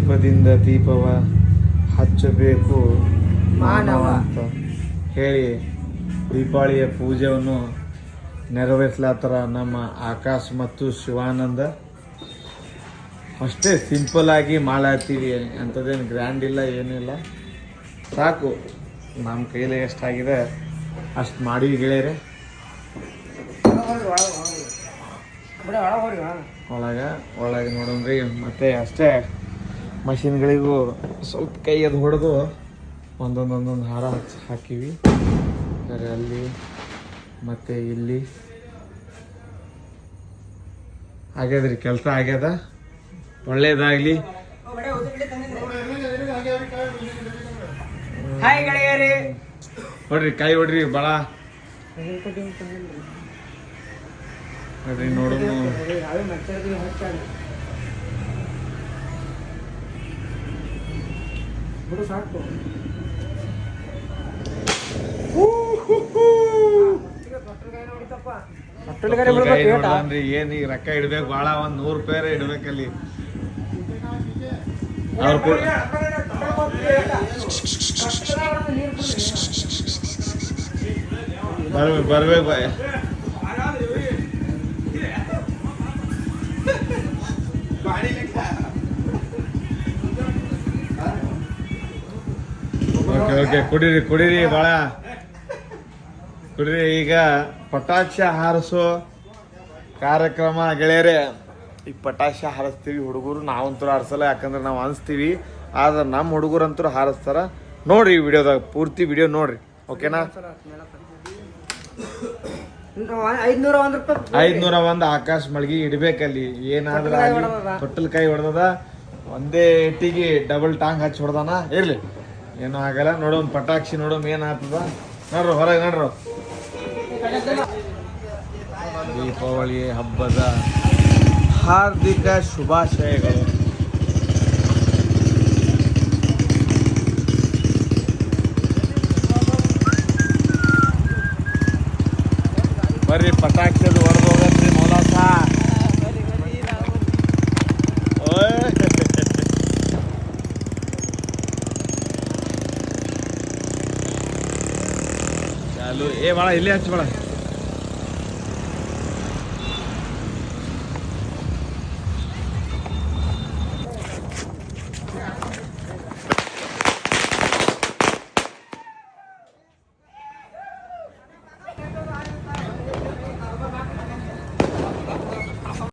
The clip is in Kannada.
ದೀಪದಿಂದ ದೀಪವ ಹಚ್ಚಬೇಕು ಮಾನವ ಅಂತ ಹೇಳಿ ದೀಪಾವಳಿಯ ಪೂಜೆಯನ್ನು ನೆರವೇರಿಸ್ಲಾತ್ತಾರ ನಮ್ಮ ಆಕಾಶ್ ಮತ್ತು ಶಿವಾನಂದ. ಅಷ್ಟೇ ಸಿಂಪಲ್ ಆಗಿ ಮಾಡತ್ತೀವಿ, ಅಂಥದ್ದೇನು ಗ್ರ್ಯಾಂಡ್ ಇಲ್ಲ, ಏನಿಲ್ಲ. ಸಾಕು ನಮ್ಮ ಕೈಲಿ ಎಷ್ಟಾಗಿದೆ ಅಷ್ಟು ಮಾಡೀವಿ ಗೆಳೆಯರೆ. ಒಳಗೆ ನೋಡೋಣ್ರಿ. ಮತ್ತೆ ಅಷ್ಟೇ ಮಷಿನ್ಗಳಿಗೂ ಸ್ವಲ್ಪ ಕೈ ಅದು ಹೊಡೆದು ಒಂದೊಂದೊಂದೊಂದು ಹಾರ ಹಾಕಿವಿ. ಅಲ್ಲಿ ಮತ್ತು ಇಲ್ಲಿ ಆಗ್ಯದ್ರಿ, ಕೆಲಸ ಆಗ್ಯದ. ಒಳ್ಳೇದಾಗಲಿ. ಹೊಡ್ರಿ ಕೈ ಹೊಡ್ರಿ ಭಾಳ ನೋಡ್ರಿ. ನೋಡು ಸಾಕು. ಏನ್ ಈಗ ರೊಕ್ಕ ಇಡ್ಬೇಕು ಭಾಳ, ಒಂದ್ 100 ರೂಪಾಯಿ ಇಡ್ಬೇಕಲ್ಲಿ. ಅವ್ರು ಬರ್ಬೇಕು ಬಾಯ್. ಓಕೆ ಕುಡೀರಿ ಭಾಳ ಕುಡೀರಿ. ಈಗ ಪಟಾಕ್ಷ ಹಾರಿಸೋ ಕಾರ್ಯಕ್ರಮ ಗೆಳೆಯರೆ. ಈಗ ಪಟಾಕ್ಷ ಹಾರಿಸ್ತೀವಿ ಹುಡುಗರು, ನಾವಂತೂ ಹಾರಿಸಲ್ಲ, ಯಾಕಂದ್ರೆ ನಾವು ಅನಿಸ್ತೀವಿ. ಆದ್ರೆ ನಮ್ಮ ಹುಡುಗರಂತೂ ಹಾರಿಸ್ತಾರ. ನೋಡ್ರಿ ಈ ವಿಡಿಯೋದಾಗ ಪೂರ್ತಿ ವಿಡಿಯೋ ನೋಡ್ರಿ, ಓಕೆನಾ? 501 ಆಕಾಶ್ ಮಳ್ಗಿ ಇಡ್ಬೇಕಲ್ಲಿ. ಏನಾದ್ರ ತೊಟ್ಟಲ್ ಕೈ ಹೊಡೆದ, ಒಂದೇ ಇಟ್ಟಿಗೆ ಡಬಲ್ ಟಾಂಗ್ ಹಚ್ಚಿ ಹೊಡೆದಾನ. ಇರ್ಲಿ, ಏನೂ ಆಗಲ್ಲ. ನೋಡೋನ್ ಪಟಾಕ್ಷಿ ನೋಡೋನ್ ಏನ್ ಆಗ್ತದ. ನೋಡ್ರು ಹೊರಗೆ ನೋಡ್ರು. ದೀಪಾವಳಿ ಹಬ್ಬದ ಹಾರ್ದಿಕ ಶುಭಾಶಯಗಳು. ಬರ್ರಿ ಪಟಾಕ್ಷಿದು ಹೊಡೆದು ಹೋಗತ್ರಿ ಮೌಲಾಸ. ಚಾಲು. ಭಾಳ ಇಲ್ಲಿ ಹಚ್ಚಬೇಡ.